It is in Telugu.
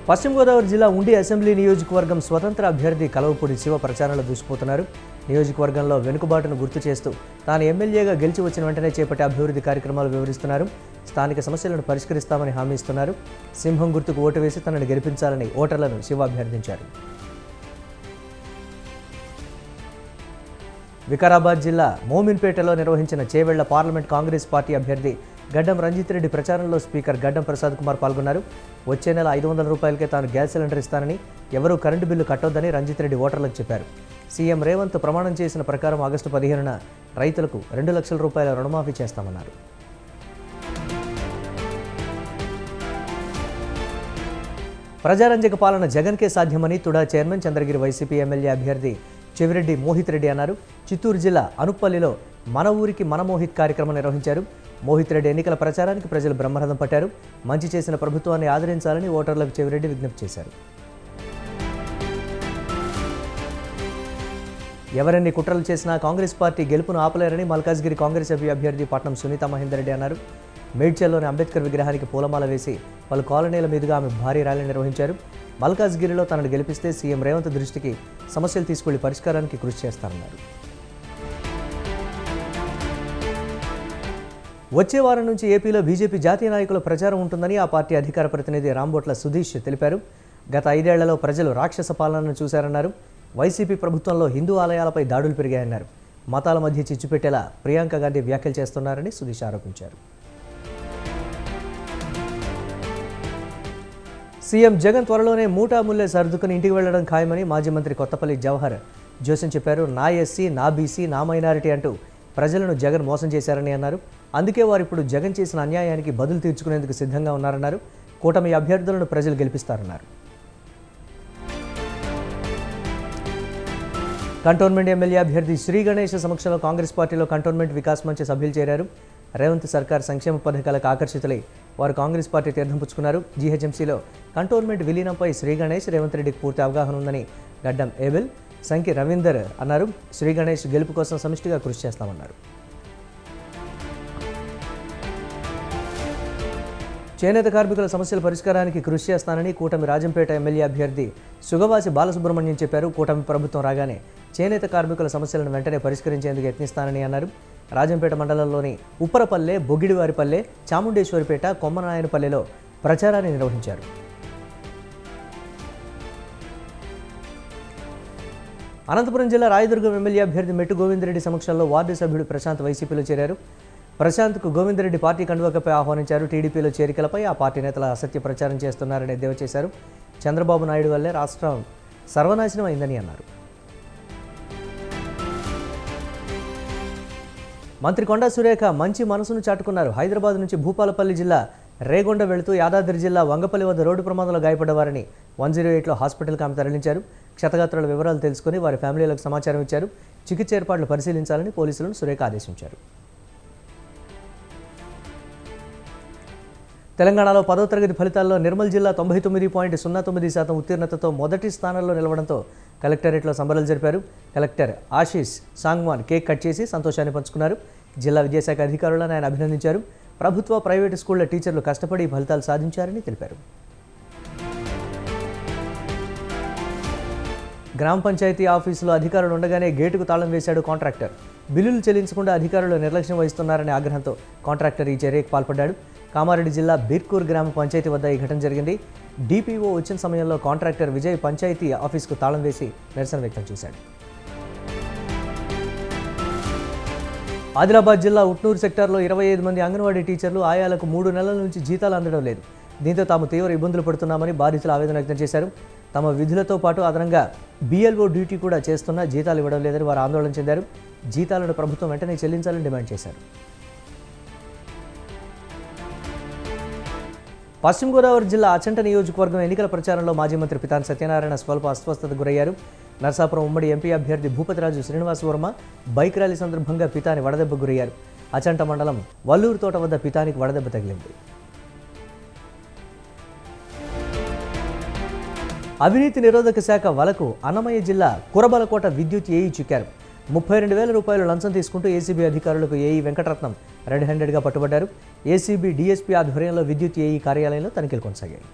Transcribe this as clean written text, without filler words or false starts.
పశ్చిమ గోదావరి జిల్లా ఉండి అసెంబ్లీ నియోజకవర్గం స్వతంత్ర అభ్యర్థి కలవపూడి శివ ప్రచారంలో దూసుకుపోతున్నారు. నియోజకవర్గంలో వెనుకబాటును గుర్తు చేస్తూ తాను ఎమ్మెల్యేగా గెలిచి వచ్చిన వెంటనే చేపట్టే అభివృద్ధి కార్యక్రమాలు వివరిస్తున్నారు. స్థానిక సమస్యలను పరిష్కరిస్తామని హామీ ఇస్తున్నారు. సింహం గుర్తుకు ఓటు వేసి తనను గెలిపించాలని ఓటర్లను శివ అభ్యర్థించారు. వికారాబాద్ జిల్లా మోమిన్పేటలో నిర్వహించిన చేవెళ్ల పార్లమెంట్ కాంగ్రెస్ పార్టీ అభ్యర్థి గడ్డం రంజిత్ రెడ్డి ప్రచారంలో స్పీకర్ గడ్డం ప్రసాద్ కుమార్ పాల్గొన్నారు. వచ్చే నెల 500 రూపాయలకే తాను గ్యాస్ సిలిండర్ ఇస్తానని, ఎవరూ కరెంటు బిల్లు కట్టొద్దని రంజిత్ రెడ్డి ఓటర్లకు చెప్పారు. సీఎం రేవంత్ ప్రమాణం చేసిన ప్రకారం ఆగస్టు 15న రైతులకు 2 లక్షల రూపాయల రుణమాఫీ చేస్తామన్నారు. ప్రజారంజక పాలన జగన్కే సాధ్యమని TUDA chairman Chandragiri YCP MLA అభ్యర్థి చెవిరెడ్డి మోహిత్ రెడ్డి అన్నారు. చిత్తూరు జిల్లా అనుప్పల్లిలో మన ఊరికి మన మోహిత్ కార్యక్రమం నిర్వహించారు. మోహిత్ రెడ్డి ఎన్నికల ప్రచారానికి ప్రజలు బ్రహ్మరథం పట్టారు. మంచి చేసిన ప్రభుత్వాన్ని ఆదరించాలని ఓటర్లకు చెవిరెడ్డి విజ్ఞప్తి చేశారు. ఎవరెన్ని కుట్రలు చేసినా కాంగ్రెస్ పార్టీ గెలుపును ఆపలేరని మల్కాజ్గిరి కాంగ్రెస్ అభ్యర్థి పట్నం సునీత మహేందర్ రెడ్డి అన్నారు. మేడ్చల్లోని అంబేద్కర్ విగ్రహానికి పూలమాల వేసి పలు కాలనీల మీదుగా ఆమె భారీ ర్యాలీ నిర్వహించారు. మల్కాజ్గిరిలో తనను గెలిపిస్తే సీఎం రేవంత్ దృష్టికి సమస్యలు తీసుకెళ్లి పరిష్కారానికి కృషి చేస్తారన్నారు. వచ్చే వారం నుంచి ఏపీలో బీజేపీ జాతీయ నాయకుల ప్రచారం ఉంటుందని ఆ పార్టీ అధికార ప్రతినిధి రాంబోట్ల సుధీష్ తెలిపారు. గత 5 ఏళ్లలో ప్రజలు రాక్షస పాలనను చూశారన్నారు. వైసీపీ ప్రభుత్వంలో హిందూ ఆలయాలపై దాడులు పెరిగాయన్నారు. మతాల మధ్య చిచ్చు పెట్టేలా ప్రియాంక గాంధీ వ్యాఖ్యలు చేస్తున్నారని సుధీష్ ఆరోపించారు. సీఎం జగన్ త్వరలోనే మూటాముల్లే సర్దుకుని ఇంటికి వెళ్లడం ఖాయమని మాజీ మంత్రి కొత్తపల్లి జవహర్ జోసెన్ చెప్పారు. నా ఎస్సీ, నా బీసీ, నా మైనారిటీ అంటూ ప్రజలను జగన్ మోసం చేశారని అన్నారు. అందుకే వారు ఇప్పుడు జగన్ చేసిన అన్యాయానికి బదులు తీర్చుకునేందుకు సిద్ధంగా ఉన్నారన్నారు. కూటమి అభ్యర్థులను ప్రజలు గెలిపిస్తారన్నారు. కంటోన్మెంట్ ఎమ్మెల్యే అభ్యర్థి శ్రీ గణేష్ సమక్షంలో కాంగ్రెస్ పార్టీలో కంటోన్మెంట్ వికాస్ మంచ్ సభ్యులు చేరారు. రేవంత్ సర్కార్ సంక్షేమ పథకాలకు ఆకర్షితులై వారు కాంగ్రెస్ పార్టీ తీర్థం పుచ్చుకున్నారు. జీహెచ్ఎంసీలో కంటోన్మెంట్ విలీనంపై శ్రీ గణేష్, రేవంత్ రెడ్డికి పూర్తి అవగాహన ఉందని గడ్డం ఏబెల్, సంకి రవీందర్ అన్నారు. శ్రీ గణేష్ గెలుపు కోసం సమిష్టిగా కృషి చేస్తామన్నారు. చేనేత కార్మికుల సమస్యల పరిష్కారానికి కృషి చేస్తానని కూటమి రాజంపేట ఎమ్మెల్యే అభ్యర్థి సుగవాసి బాలసుబ్రహ్మణ్యం చెప్పారు. కూటమి ప్రభుత్వం రాగానే చేనేత కార్మికుల సమస్యలను వెంటనే పరిష్కరించేందుకు యత్నిస్తానని అన్నారు. రాజంపేట మండలంలోని ఉప్పరపల్లె, బొగిడివారిపల్లె, చాముండేశ్వరిపేట, కొమ్మనాయనపల్లెలో ప్రచారాన్ని నిర్వహించారు. అనంతపురం జిల్లా రాయదుర్గం ఎమ్మెల్యే అభ్యర్థి మెట్టు గోవిందరెడ్డి సమక్షంలో వార్డు సభ్యుడు ప్రశాంత్ వైసీపీలో చేరారు. ప్రశాంత్కు గోవిందరెడ్డి పార్టీ కండువాకపై ఆహ్వానించారు. టీడీపీలో చేరికలపై ఆ పార్టీ నేతల అసత్య ప్రచారం చేస్తున్నారని ఎద్దేవా చేశారు. చంద్రబాబు నాయుడు వల్లే రాష్ట్రం సర్వనాశనం అయిందని అన్నారు. మంత్రి కొండా సురేఖ మంచి మనసును చాటుకున్నారు. హైదరాబాద్ నుంచి భూపాలపల్లి జిల్లా రేగొండ వెళుతూ యాదాద్రి జిల్లా వంగపల్లి వద్ద రోడ్డు ప్రమాదంలో గాయపడ్డవారిని 108లో హాస్పిటల్కి ఆమె తరలించారు. క్షతగాత్రుల వివరాలు తెలుసుకుని వారి ఫ్యామిలీలకు సమాచారం ఇచ్చారు. చికిత్స ఏర్పాట్లు పరిశీలించాలని పోలీసులను సురేఖ ఆదేశించారు. తెలంగాణలో 10వ తరగతి ఫలితాల్లో నిర్మల్ జిల్లా 99.09% ఉత్తీర్ణతతో మొదటి స్థానంలో నిలవడంతో కలెక్టరేట్లో సంబరాలు జరిపారు. Collector Ashish Sangwan cake cut చేసి సంతోషాన్ని పంచుకున్నారు. జిల్లా విద్యాశాఖ అధికారులను ఆయన అభినందించారు. ప్రభుత్వ, ప్రైవేటు స్కూళ్ల టీచర్లు కష్టపడి ఫలితాలు సాధించారని తెలిపారు. గ్రామ పంచాయతీ ఆఫీసులో అధికారులు ఉండగానే గేటుకు తాళం వేశాడు కాంట్రాక్టర్. బిల్లులు చెల్లించకుండా అధికారులు నిర్లక్ష్యం వహిస్తున్నారనే ఆగ్రహంతో కాంట్రాక్టర్ ఈ చర్యకు పాల్పడ్డాడు. కామారెడ్డి జిల్లా బీర్కూర్ గ్రామ పంచాయతీ వద్ద ఈ ఘటన జరిగింది. డిపిఓ వచ్చిన సమయంలో కాంట్రాక్టర్ విజయ్ పంచాయతీ ఆఫీసుకు తాళం వేసి నిరసన వ్యక్తం చేశాడు. ఆదిలాబాద్ జిల్లా ఉట్నూరు సెక్టార్లో 25 మంది అంగన్వాడీ టీచర్లు, ఆయాలకు 3 నెలల నుంచి జీతాలు అందడం లేదు. దీంతో తాము తీవ్ర ఇబ్బందులు పడుతున్నామని బాధితులు ఆవేదన వ్యక్తం చేశారు. తమ విధులతో పాటు అదనంగా బిఎల్ఓ డ్యూటీ కూడా చేస్తున్నా జీతాలు ఇవ్వడం లేదని వారు ఆందోళన చెందారు. జీతాలను ప్రభుత్వం వెంటనే చెల్లించాలని డిమాండ్ చేశారు. పశ్చిమ గోదావరి జిల్లా అచంట నియోజకవర్గం ఎన్నికల ప్రచారంలో మాజీ మంత్రి పితాని సత్యనారాయణ స్వల్ప అస్వస్థతకు గురయ్యారు. నర్సాపురం ఉమ్మడి ఎంపీ అభ్యర్థి భూపతిరాజు శ్రీనివాస్ వర్మ బైక్ ర్యాలీ సందర్భంగా పితాని వడదెబ్బకు గురయ్యారు. అచంట మండలం వల్లూరు తోట వద్ద పితానికి వడదెబ్బ తగిలింది. అవినీతి నిరోధక శాఖ వలకు అన్నమయ్య జిల్లా కురబలకోట విద్యుత్ ఏఈ చిక్కారు. 32,000 రూపాయలు లంచం తీసుకుంటూ ఏసీబీ అధికారులకు ఏఈ వెంకటరత్నం రెడ్ హ్యాండెడ్గా పట్టుబడ్డారు. ఏసీబీ డీఎస్పీ ఆధ్వర్యంలో విద్యుత్ ఏఈ కార్యాలయంలో తనిఖీలు కొనసాగాయి.